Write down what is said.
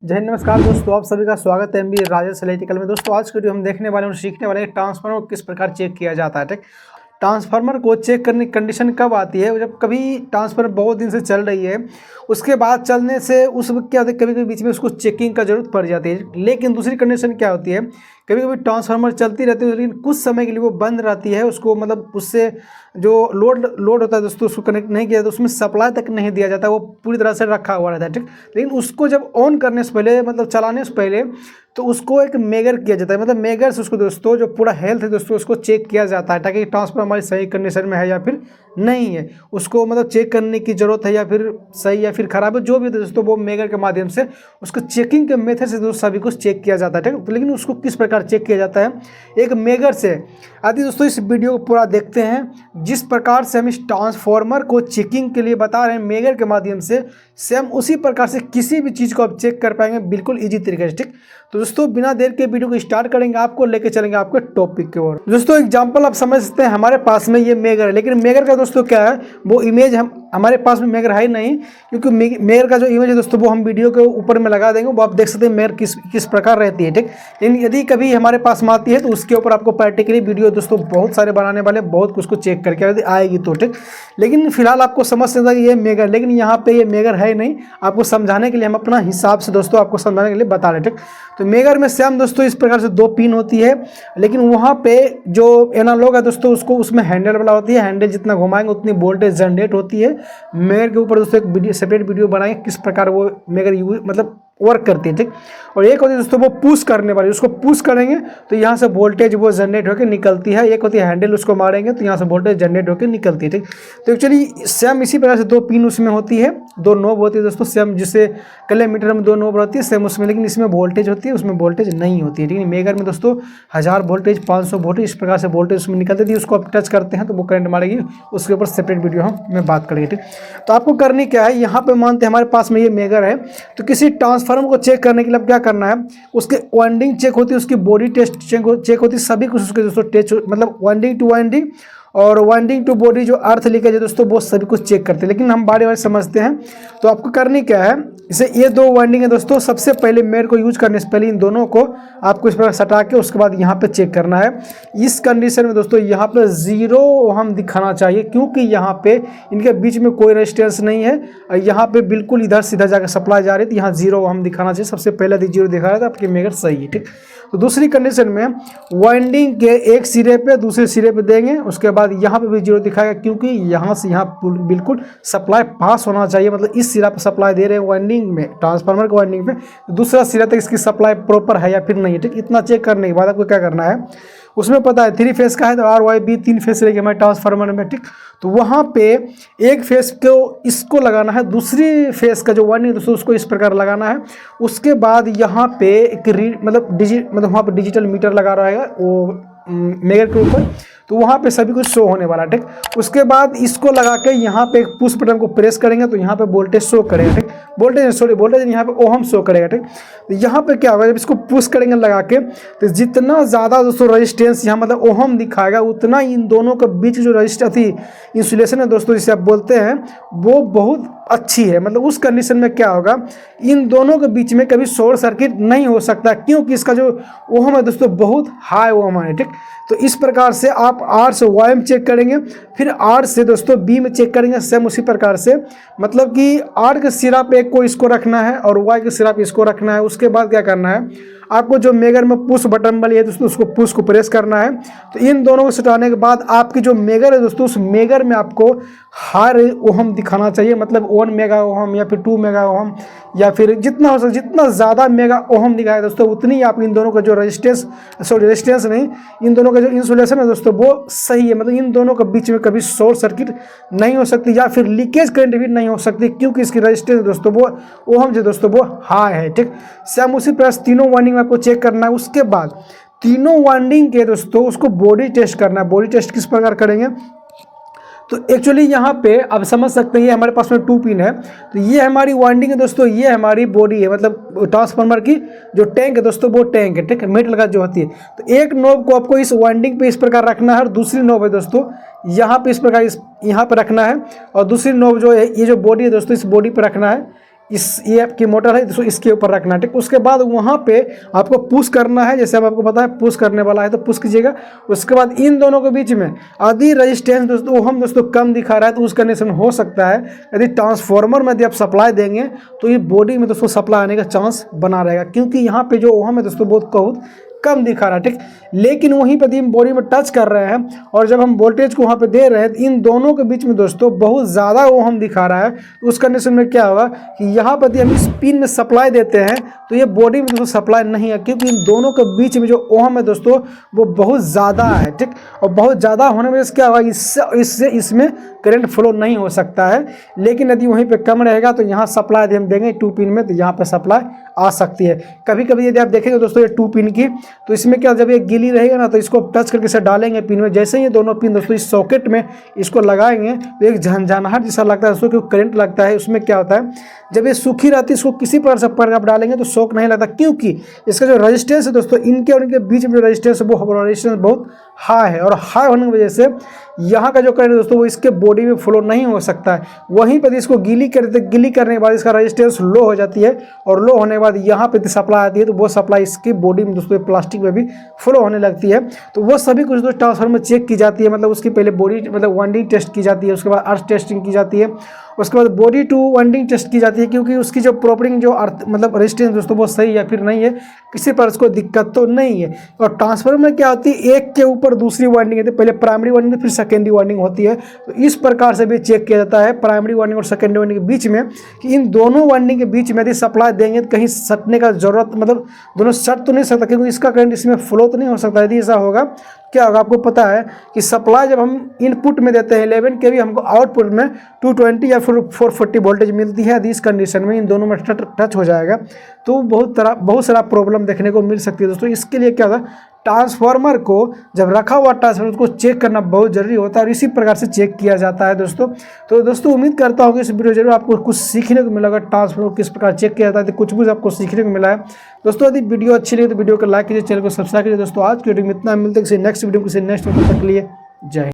जय हिंद, नमस्कार दोस्तों, आप सभी का स्वागत है एमबी राजेश इलेक्ट्रिकल में। दोस्तों आज के वीडियो हम देखने वाले हैं और सीखने वाले हैं ट्रांसफार्मर को किस प्रकार चेक किया जाता है। ठीक, ट्रांसफार्मर को चेक करने की कंडीशन कब आती है? जब कभी ट्रांसफार्मर बहुत दिन से चल रही है, उसके बाद चलने से उस वक्त क्या होता है, कभी कभी बीच में उसको चेकिंग का जरूरत पड़ जाती है। लेकिन दूसरी कंडीशन क्या होती है, कभी कभी ट्रांसफार्मर चलती रहती है लेकिन कुछ समय के लिए वो बंद रहती है, उसको मतलब उससे जो लोड होता है दोस्तों उसको कनेक्ट नहीं किया जाता, उसमें सप्लाई तक नहीं दिया जाता, वो पूरी तरह से रखा हुआ रहता है। ठीक, लेकिन उसको जब ऑन करने से पहले मतलब चलाने से पहले तो उसको एक मेगर किया जाता है, मतलब मेगर से उसको दोस्तों जो पूरा हेल्थ है दोस्तों उसको चेक किया जाता है ताकि ट्रांसफार्मर हमारी सही कंडीशन में है या फिर नहीं है, उसको मतलब चेक करने की जरूरत है या फिर सही या फिर खराब है, जो भी दोस्तों वो मेगर के माध्यम से उसको चेकिंग के मेथड से दोस्तों सभी कुछ चेक किया जाता है। ठीक, तो लेकिन उसको किस प्रकार चेक किया जाता है एक मेगर से, आदि दोस्तों इस वीडियो को पूरा देखते हैं। जिस प्रकार से हम इस ट्रांसफार्मर को चेकिंग के लिए बता रहे हैं मेगर के माध्यम से, सेम उसी प्रकार से किसी भी चीज़ को आप चेक कर पाएंगे बिल्कुल ईजी तरीके से। ठीक, तो दोस्तों बिना देर के वीडियो को स्टार्ट करेंगे, आपको लेके चलेंगे आपके टॉपिक की ओर। दोस्तों एग्जांपल आप समझ सकते हैं, हमारे पास में ये मेगर है, लेकिन मेगर का दोस्तों क्या है वो इमेज हमारे पास में मेगर है ही नहीं, क्योंकि मेगर का जो इमेज है दोस्तों वो हम वीडियो के ऊपर में लगा देंगे, वो आप देख सकते हैं मेगर किस प्रकार रहती है। ठीक, लेकिन यदि कभी हमारे पास में आती है तो उसके ऊपर आपको प्रैक्टिकली वीडियो दोस्तों बहुत सारे बनाने वाले, बहुत कुछ को चेक करके यदि आएगी तो। ठीक, लेकिन फिलहाल आपको समझ सकता है कि ये मेगर, लेकिन यहाँ पे ये मेगर है नहीं, आपको समझाने के लिए हम अपना हिसाब से दोस्तों आपको समझाने के लिए बता रहे। ठीक, तो मेगर में सेम दोस्तों इस प्रकार से दो पिन होती है, लेकिन वहाँ पे जो एनालॉग है दोस्तों उसको उसमें हैंडल वाला होती है, हैंडल जितना घुमाएंगे उतनी वोल्टेज जनरेट होती है। मेगर के ऊपर दोस्तों एक सेपरेट वीडियो बनाएंगे किस प्रकार वो मेगर मतलब वर्क करती है। ठीक, और एक होती है दोस्तों वो पुश करने वाली, उसको पुश करेंगे तो यहाँ से वोल्टेज वो जनरेट होकर निकलती है। एक होती है हैंडल, उसको मारेंगे तो यहाँ से वोल्टेज जनरेट होकर निकलती है। ठीक, तो एक्चुअली सेम इसी प्रकार से दो पिन उसमें होती है, दो नोब होती है दोस्तों, सेम जिससे कैलरीमीटर में दो नोब रहती है सेम उसमें, लेकिन इसमें वोल्टेज होती है उसमें वोल्टेज नहीं होती है। ठीक, मेगर में दोस्तों 1000 वोल्टेज 500 वोल्टेज इस प्रकार से वोल्टेज उसमें निकलती है, उसको आप टच करते हैं तो वो करंट मारेगी, उसके ऊपर सेपरेट वीडियो हम बात करेंगे। ठीक, तो आपको करनी क्या है, यहाँ पे मानते हैं हमारे पास में ये मेगर है, तो किसी ट्रांसफार्मर को चेक करने के लिए क्या करना है, उसके वाइंडिंग चेक होती है, उसकी बॉडी टेस्ट चेक होती है, सभी कुछ उसके दोस्तों टेस्ट मतलब वाइंडिंग टू वाइंडिंग और वाइंडिंग टू बॉडी जो अर्थ लीकेज है दोस्तों वो सभी कुछ चेक करते हैं, लेकिन हम बारी बारी समझते हैं। तो आपको करनी क्या है, इसे ये दो वाइंडिंग है दोस्तों, सबसे पहले मेयर को यूज करने से पहले इन दोनों को आपको इस प्रकार सटा के उसके बाद यहाँ पे चेक करना है। इस कंडीशन में दोस्तों यहाँ पे 0 हम दिखाना चाहिए, क्योंकि यहाँ पे इनके बीच में कोई रेजिस्टेंस नहीं है, और यहाँ पे बिल्कुल इधर सीधा जाकर सप्लाई जा रही है, तो यहाँ 0 हम दिखाना चाहिए। सबसे पहले यदि 0 दिखा रहा है तो आपकी मेगर सही है। ठीक, तो दूसरी कंडीशन में वाइंडिंग के एक सिरे पे दूसरे सिरे पे देंगे, उसके बाद यहाँ पे भी 0 दिखाएगा, क्योंकि यहाँ से यहाँ बिल्कुल सप्लाई पास होना चाहिए, मतलब इस सिरा पे सप्लाई दे रहे हैं वाइंडिंग में, ट्रांसफार्मर के वाइंडिंग पे, दूसरा सिरा तक इसकी सप्लाई प्रॉपर है या फिर नहीं है। ठीक, इतना चेक करने के बाद आपको क्या करना है, उसमें पता है 3 फेस का है तो RYB 3 फेस रहेगी हमारे ट्रांसफार्मर में। ठीक, तो वहाँ पे एक फेस को इसको लगाना है, दूसरी फेस का जो वाइंडिंग दोस्तों उसको इस प्रकार लगाना है। उसके बाद यहाँ पे एक मतलब वहाँ पे डिजिटल मीटर लगा रहेगा वो मेगर के ऊपर, तो वहाँ पे सभी कुछ शो होने वाला। ठीक, उसके बाद इसको लगा के यहाँ पे एक पुश बटन को प्रेस करेंगे तो यहाँ पे वोल्टेज शो करेगा। ठीक, वोल्टेज यहाँ पे ओहम शो करेगा। ठीक, तो यहाँ पे क्या होगा, जब इसको पुश करेंगे लगा के तो जितना ज़्यादा दोस्तों रेजिस्टेंस यहाँ मतलब ओहम दिखाएगा, उतना इन दोनों के बीच जो रजिस्टर थी इंसुलेशन है दोस्तों जिसे आप बोलते हैं वो बहुत अच्छी है। मतलब उस कंडीशन में क्या होगा, इन दोनों के बीच में कभी शॉर्ट सर्किट नहीं हो सकता, क्योंकि इसका जो ओहम है दोस्तों बहुत हाई ओहम है। ठीक, तो इस प्रकार से आप R से Y में चेक करेंगे, फिर R से दोस्तों B में चेक करेंगे, सेम उसी प्रकार से, मतलब कि R के सिरा पे एक को इसको रखना है और Y के सिरा पे इसको रखना है। उसके बाद क्या करना है, आपको जो मेगर में पुश बटन वाली है दोस्तों उसको पुश को प्रेस करना है। तो इन दोनों को सटाने के बाद आपकी जो मेगर है दोस्तों उस मेगर में आपको हाई ओहम दिखाना चाहिए, मतलब 1 मेगा ओहम या फिर 2 मेगा ओहम या फिर जितना हो सके, जितना ज़्यादा मेगा ओहम दिखाए दोस्तों उतनी आप इन दोनों का जो रेजिस्टेंस नहीं, इन दोनों का जो इंसुलेशन है दोस्तों वो सही है, मतलब इन दोनों के बीच में कभी शॉर्ट सर्किट नहीं हो सकती या फिर लीकेज करंट भी नहीं हो सकती, क्योंकि इसकी रेजिस्टेंस दोस्तों वो ओहम जो दोस्तों वो हाई है। ठीक, सेम उसी प्रकार तीनों वाइंडिंग में आपको चेक करना है। उसके बाद तीनों वाइंडिंग के दोस्तों उसको बॉडी टेस्ट करना है। बॉडी टेस्ट किस प्रकार करेंगे, तो एक्चुअली यहाँ पे आप समझ सकते हैं ये हमारे पास में 2 पिन है, तो ये हमारी वाइंडिंग है दोस्तों, ये हमारी बॉडी है, मतलब ट्रांसफार्मर की जो टैंक है दोस्तों वो टैंक है। ठीक है, मेटल का जो होती है, तो एक नोब को आपको इस वाइंडिंग पे इस प्रकार रखना है और दूसरी नोब है दोस्तों यहाँ पे इस प्रकार यहाँ पे रखना है, और दूसरी नोब जो है ये जो बॉडी है दोस्तों इस बॉडी पे रखना है। ये आपकी मोटर है दोस्तों, इसके ऊपर रखना है, ठीक। उसके बाद वहाँ पे आपको पुश करना है, जैसे अब आपको पता है पुश करने वाला है तो पुश कीजिएगा। उसके बाद इन दोनों के बीच में यदि रजिस्टेंस दोस्तों हम दोस्तों कम दिखा रहा है तो उस कंडीशन हो सकता है यदि ट्रांसफार्मर में यदि आप सप्लाई देंगे तो ये बॉडी में दोस्तों सप्लाई आने का चांस बना रहेगा, क्योंकि यहाँ पे जो ओहम है दोस्तों बहुत कम दिखा रहा है, ठीक। लेकिन वहीं पर हम बॉडी में टच कर रहे हैं और जब हम वोल्टेज को वहाँ पे दे रहे हैं तो इन दोनों के बीच में दोस्तों बहुत ज़्यादा ओहम दिखा रहा है। तो उस कंडीशन में क्या होगा कि यहाँ पर हम इस पिन में सप्लाई देते हैं तो ये बॉडी में दोस्तों सप्लाई नहीं है, क्योंकि इन दोनों के बीच में जो ओहम है दोस्तों वो बहुत ज़्यादा है, ठीक। और बहुत ज़्यादा होने में क्या होगा, इससे इसमें करंट फ्लो नहीं हो सकता है। लेकिन यदि वहीं पे कम रहेगा तो यहाँ सप्लाई यदि हम देंगे 2 पिन में तो यहाँ पे सप्लाई आ सकती है। कभी कभी यदि आप देखेंगे दोस्तों ये 2 पिन की, तो इसमें क्या जब ये गीली रहेगा ना तो इसको टच करके इसे डालेंगे पिन में, जैसे ही ये दोनों पिन दोस्तों इस सॉकेट में इसको लगाएंगे तो एक झनझनाहट जैसा लगता है दोस्तों, क्योंकि करंट लगता है। उसमें क्या होता है जब ये सूखी रहती है इसको किसी प्रकार से पर आप डालेंगे तो शॉक नहीं लगता, क्योंकि इसका जो रजिस्टेंस है दोस्तों इनके और इनके बीच में जो रजिस्टेंस है वो रजिस्टेंस बहुत हाई है, और हाई होने की वजह से यहाँ का जो करंट है दोस्तों वो इसके बॉडी में फ्लो नहीं हो सकता है। वहीं पर इसको गीली करने के बाद इसका रजिस्टेंस लो हो जाती है, और लो होने के बाद यहाँ पे सप्लाई आती है तो वो सप्लाई इसकी बॉडी में दोस्तों प्लास्टिक में भी फ्लो होने लगती है। तो वो सभी कुछ दोस्तों ट्रांसफार्मर में चेक की जाती है, मतलब उसकी पहले बॉडी मतलब वाइंडिंग टेस्ट की जाती है, उसके बाद अर्थ टेस्टिंग की जाती है, उसके बाद बॉडी टू वाइंडिंग टेस्ट की जाती है, क्योंकि उसकी जो प्रॉपरिंग जो अर्थ मतलब रेजिस्टेंस दोस्तों वो सही है फिर नहीं है, किसी पर उसको दिक्कत तो नहीं है। और ट्रांसफार्मर में क्या होती है एक के ऊपर दूसरी वाइंडिंग होती है, पहले प्राइमरी वाइंडिंग फिर सेकेंडरी वाइंडिंग होती है। तो इस प्रकार से भी चेक किया जाता है प्राइमरी वाइंडिंग और सेकेंडरी वाइंडिंग के बीच में कि इन दोनों वाइंडिंग के बीच में यदि सप्लाई देंगे तो कहीं सटने का जरूरत मतलब दोनों सट तो नहीं सकता, क्योंकि इसका करंट इसमें फ्लो तो नहीं हो सकता। यदि ऐसा होगा क्या होगा आपको पता है कि सप्लाई जब हम इनपुट में देते हैं 11 kV हमको आउटपुट में 220 या फिर 440 वोल्टेज मिलती है। यदि इस कंडीशन में इन दोनों में टच हो जाएगा तो बहुत सारा प्रॉब्लम देखने को मिल सकती है दोस्तों। इसके लिए क्या होगा ट्रांसफार्मर को जब रखा हुआ ट्रांसफार्मर को चेक करना बहुत जरूरी होता है, और इसी प्रकार से चेक किया जाता है दोस्तों। तो दोस्तों उम्मीद करता हूँ कि इस वीडियो जरूर आपको कुछ सीखने को मिलेगा, ट्रांसफार्मर किस प्रकार चेक किया जाता है, तो कुछ भी आपको सीखने को मिला है दोस्तों। यदि वीडियो अच्छी लगी तो वीडियो को लाइक कीजिए, चैनल को सब्सक्राइब कीजिए दोस्तों। आज की वीडियो में इतना, मिलते हैं किसी नेक्स्ट वीडियो किसी नेक्स्ट वीडियो तक के लिए जय हिंद।